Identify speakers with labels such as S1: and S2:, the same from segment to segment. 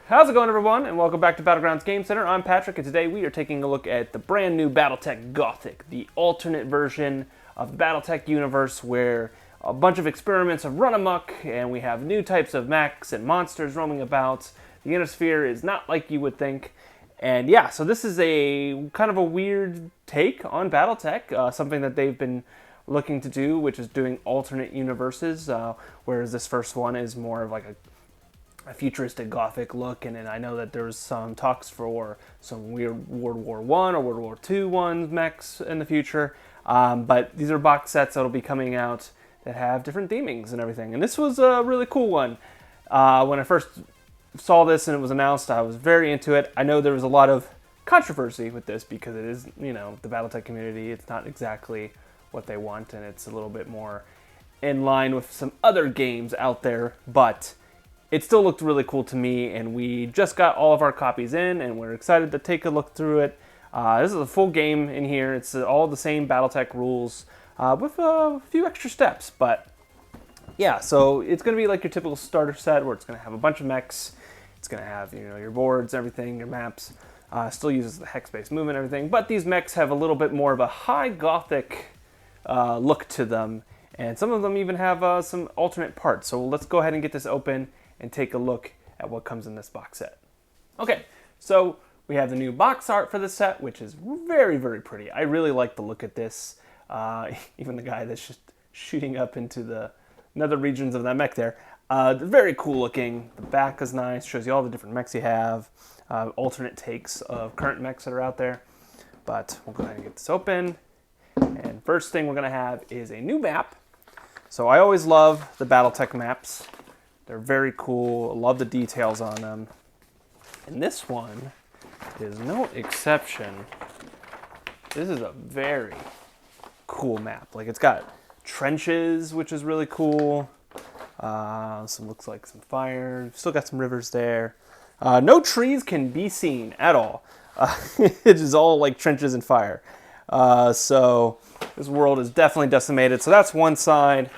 S1: How's it going, everyone? And welcome back to Battlegrounds Game Center. I'm Patrick, and today we are taking a look at the brand new Battletech Gothic, the alternate version of the Battletech universe where a bunch of experiments have run amok, and we have new types of mechs and monsters roaming about. The Innosphere is not like you would think. And yeah, so this is a kind of a weird take on Battletech, something that they've been looking to do, which is doing alternate universes, whereas this first one is more of like a futuristic Gothic look, and I know that there's some talks for some weird World War I or World War II ones mechs in the future. But these are box sets that'll be coming out that have different themings and everything. And this was a really cool one. When I first saw this and it was announced, I was very into it. I know there was a lot of controversy with this because it is, the Battletech community. It's not exactly what they want, and it's a little bit more in line with some other games out there, but it still looked really cool to me, and we just got all of our copies in, and we're excited to take a look through it. This is a full game in here. It's all the same Battletech rules with a few extra steps, but yeah, so it's going to be like your typical starter set where it's going to have a bunch of mechs. It's going to have your boards, everything, your maps. Still uses the hex-based movement and everything, but these mechs have a little bit more of a high Gothic look to them, and some of them even have some alternate parts. So let's go ahead and get this open and take a look at what comes in this box set. Okay, so we have the new box art for the set, which is very, very pretty. I really like the look at this. Even the guy that's just shooting up into the nether regions of that mech there. Very cool looking. The back is nice, shows you all the different mechs you have, alternate takes of current mechs that are out there. But we'll go ahead and get this open. And first thing we're gonna have is a new map. So I always love the Battletech maps. They're very cool. I love the details on them. And this one is no exception. This is a very cool map. Like, it's got trenches, which is really cool. Looks like some fire. Still got some rivers there. No trees can be seen at all. It is all like trenches and fire. So this world is definitely decimated. So that's one side.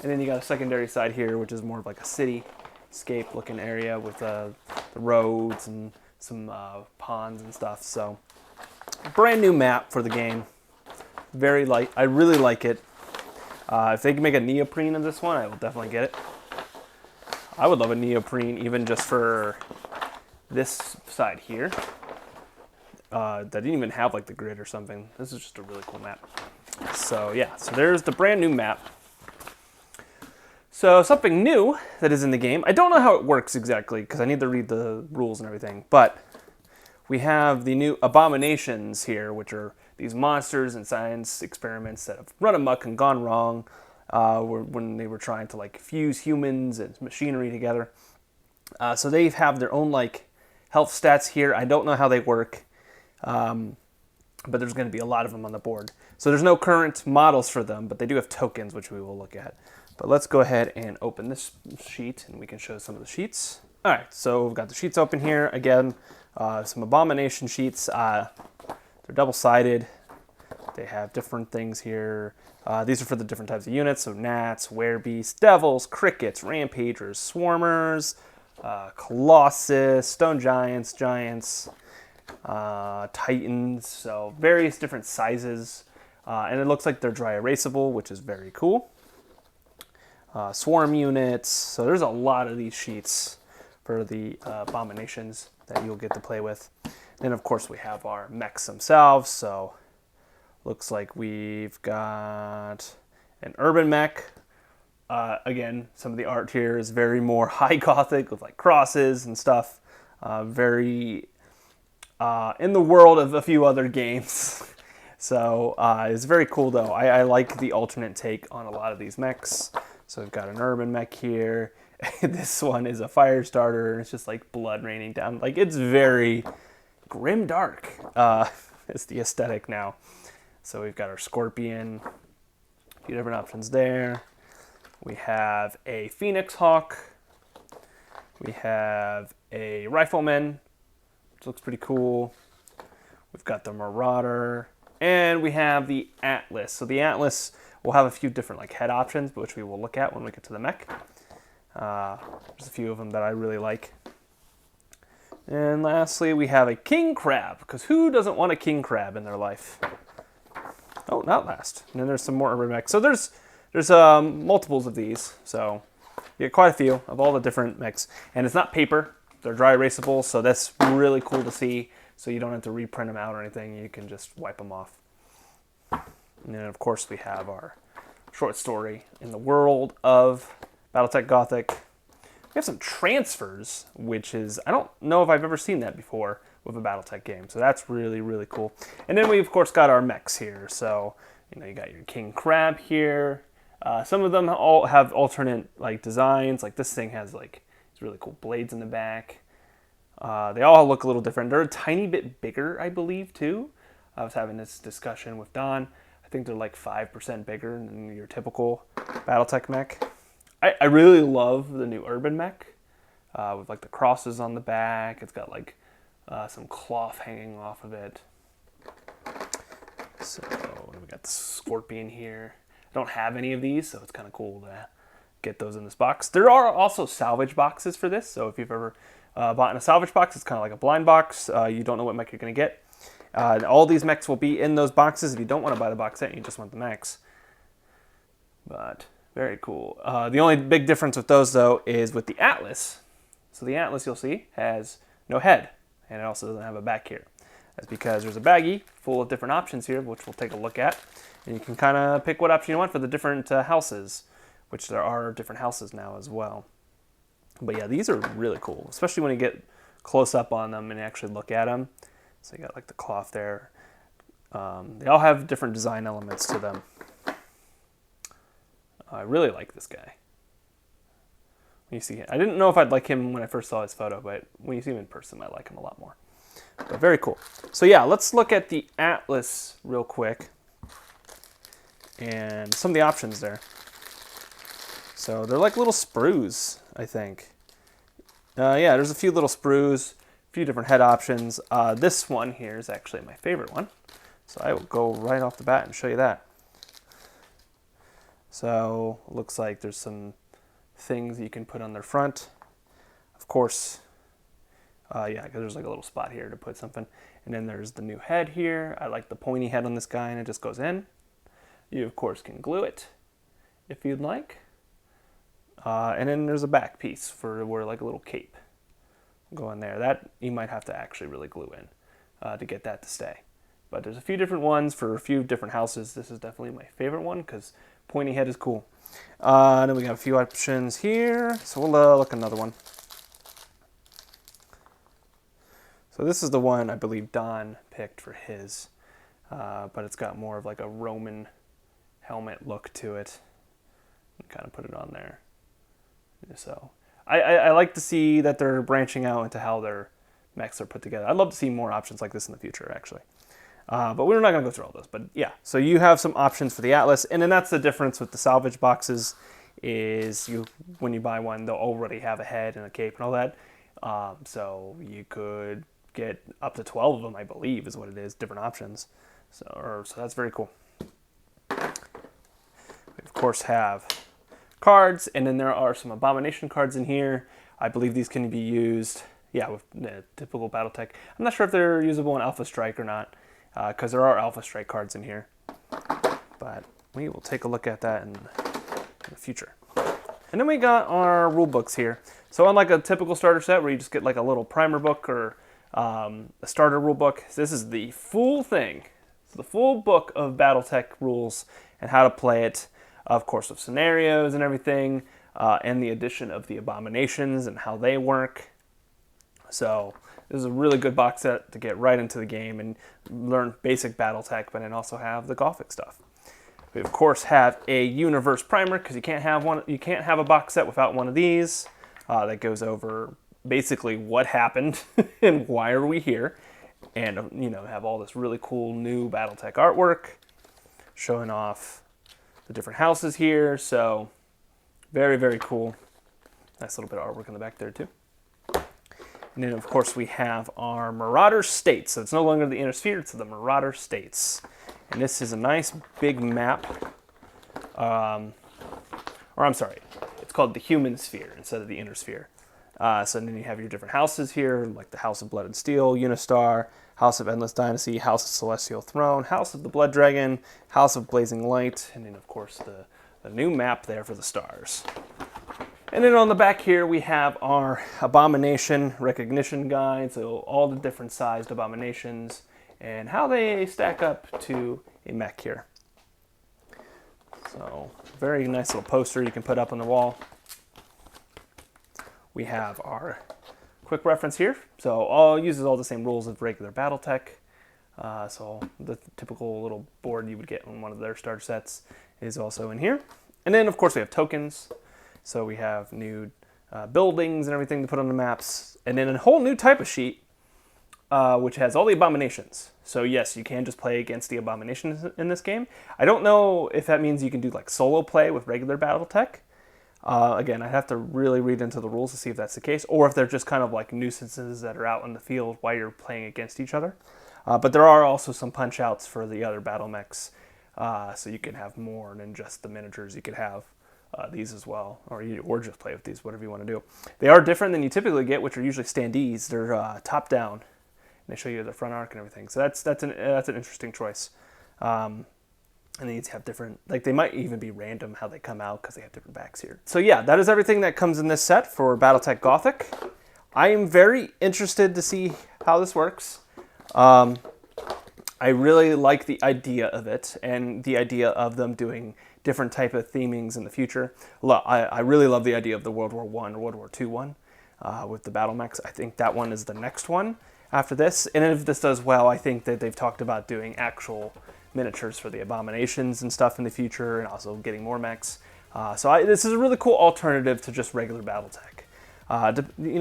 S1: And then you got a secondary side here, which is more of like a cityscape looking area with the roads and some ponds and stuff. So brand new map for the game. Very light. I really like it. If they can make a neoprene of this one, I will definitely get it. I would love a neoprene even just for this side here. That didn't even have like the grid or something. This is just a really cool map. So yeah, so there's the brand new map. So something new that is in the game, I don't know how it works exactly because I need to read the rules and everything, but we have the new Abominations here, which are these monsters and science experiments that have run amok and gone wrong when they were trying to like fuse humans and machinery together. So they have their own like health stats here. I don't know how they work, but there's going to be a lot of them on the board. So there's no current models for them, but they do have tokens, which we will look at. But let's go ahead and open this sheet, and we can show some of the sheets. All right, so we've got the sheets open here. Again, some Abomination sheets. They're double-sided. They have different things here. These are for the different types of units, so gnats, werebeasts, devils, crickets, rampagers, swarmers, colossus, stone giants, titans, so various different sizes. And it looks like they're dry erasable, which is very cool. Swarm units, so there's a lot of these sheets for the Abominations that you'll get to play with. Then of course we have our mechs themselves, so looks like we've got an urban mech. Again, some of the art here is very more high Gothic with like crosses and stuff. Very in the world of a few other games. So it's very cool though. I like the alternate take on a lot of these mechs. So we've got an urban mech here. This one is a fire starter, and it's just like blood raining down. Like, it's very Grimdark. It's the aesthetic now. So we've got our scorpion. A few different options there. We have a phoenix hawk. We have a rifleman, which looks pretty cool. We've got the marauder. And we have the Atlas. So the Atlas will have a few different like head options, which we will look at when we get to the mech. There's a few of them that I really like. And lastly, we have a king crab, because who doesn't want a king crab in their life? Oh, not last. And then there's some more urban mechs. So there's multiples of these. So you get quite a few of all the different mechs. And it's not paper. They're dry erasable, so that's really cool to see. So you don't have to reprint them out or anything. You can just wipe them off. And then, of course, we have our short story in the world of Battletech Gothic. We have some transfers, which is, I don't know if I've ever seen that before with a Battletech game. So that's really, really cool. And then we, of course, got our mechs here. So, you got your King Crab here. Some of them all have alternate, designs. Like, this thing has, these really cool blades in the back. They all look a little different. They're a tiny bit bigger, I believe, too. I was having this discussion with Don. I think they're 5% bigger than your typical Battletech mech. I really love the new urban mech with the crosses on the back. It's got some cloth hanging off of it. So we got the scorpion here. I don't have any of these, so it's kind of cool to get those in this box. There are also salvage boxes for this, so if you've ever bought in a salvage box, it's kind of like a blind box. You don't know what mech you're going to get. All these mechs will be in those boxes if you don't want to buy the box set and you just want the mechs. But very cool. The only big difference with those, though, is with the Atlas. So the Atlas, you'll see, has no head, and it also doesn't have a back here. That's because there's a baggie full of different options here, which we'll take a look at. And you can kind of pick what option you want for the different houses, which there are different houses now as well. But yeah, these are really cool, especially when you get close up on them and actually look at them. So you got the cloth there. They all have different design elements to them. I really like this guy. When you see him, I didn't know if I'd like him when I first saw his photo, but when you see him in person, I like him a lot more. But very cool. So yeah, let's look at the Atlas real quick and some of the options there. So they're like little sprues, I think. Yeah, there's a few little sprues, a few different head options. This one here is actually my favorite one. So I will go right off the bat and show you that. So it looks like there's some things you can put on their front. Of course, yeah, because there's a little spot here to put something. And then there's the new head here. I like the pointy head on this guy, and it just goes in. You, of course, can glue it if you'd like. And then there's a back piece for where a little cape go in there. That you might have to actually really glue in to get that to stay. But there's a few different ones for a few different houses. This is definitely my favorite one because pointy head is cool. Then we got a few options here. So we'll look at another one. So this is the one I believe Don picked for his. But it's got more of a Roman helmet look to it. Kind of put it on there. So I like to see that they're branching out into how their mechs are put together. I'd love to see more options like this in the future, actually. But we're not going to go through all those. But yeah, so you have some options for the Atlas. And then that's the difference with the salvage boxes is when you buy one, they'll already have a head and a cape and all that. So you could get up to 12 of them, I believe, is what it is, different options. So that's very cool. We, of course, have cards, and then there are some Abomination cards in here. I believe these can be used, yeah, with the typical Battletech. I'm not sure if they're usable in Alpha Strike or not, because there are Alpha Strike cards in here. But we will take a look at that in the future. And then we got our rule books here. So unlike a typical starter set where you just get a little primer book or a starter rule book, this is the full thing. It's the full book of Battletech rules and how to play it. Of course, with scenarios and everything, and the addition of the Abominations and how they work. So this is a really good box set to get right into the game and learn basic Battletech, but then also have the Gothic stuff. We of course have a universe primer because you can't have one. You can't have a box set without one of these. That goes over basically what happened and why are we here, and have all this really cool new Battletech artwork showing off the different houses here. So very, very cool. Nice little bit of artwork in the back there too. And then of course we have our Marauder States. So it's no longer the Inner Sphere, it's the Marauder States. And this is a nice big map. Or I'm sorry, it's called the Human Sphere instead of the Inner Sphere. So then you have your different houses here, like the House of Blood and Steel, Unistar, House of Endless Dynasty, House of Celestial Throne, House of the Blood Dragon, House of Blazing Light, and then of course the new map there for the stars. And then on the back here we have our Abomination recognition guide, so all the different sized Abominations and how they stack up to a mech here. So very nice little poster you can put up on the wall. We have our quick reference here. So all uses all the same rules of regular Battletech. So the typical little board you would get on one of their starter sets is also in here. And then of course we have tokens. So we have new buildings and everything to put on the maps. And then a whole new type of sheet, which has all the Abominations. So yes, you can just play against the Abominations in this game. I don't know if that means you can do like solo play with regular Battletech. Again, I'd have to really read into the rules to see if that's the case, or if they're just kind of like nuisances that are out in the field while you're playing against each other. But there are also some punch outs for the other battle mechs, so you can have more than just the miniatures. You could have these as well, or just play with these, whatever you want to do. They are different than you typically get, which are usually standees. They're top down, and they show you the front arc and everything. So that's an interesting choice. And then you have different, like they might even be random how they come out because they have different backs here. So yeah, that is everything that comes in this set for Battletech Gothic. I am very interested to see how this works. I really like the idea of it and the idea of them doing different type of themings in the future. I really love the idea of the World War I or World War II one with the battle mechs. I think that one is the next one after this. And if this does well, I think that they've talked about doing actual miniatures for the Abominations and stuff in the future, and also getting more mechs. This is a really cool alternative to just regular Battletech.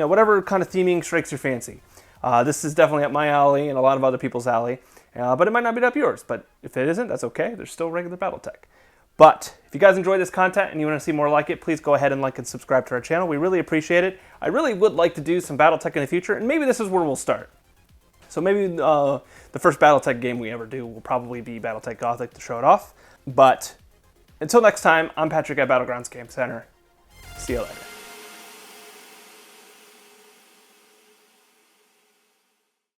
S1: Whatever kind of theming strikes your fancy. This is definitely up my alley and a lot of other people's alley, but it might not be up yours. But if it isn't, that's okay. There's still regular Battletech. But if you guys enjoy this content and you want to see more like it, please go ahead and like and subscribe to our channel. We really appreciate it. I really would like to do some Battletech in the future, and maybe this is where we'll start. So maybe the first Battletech game we ever do will probably be Battletech Gothic to show it off. But until next time, I'm Patrick at Battlegrounds Game Center. See you later.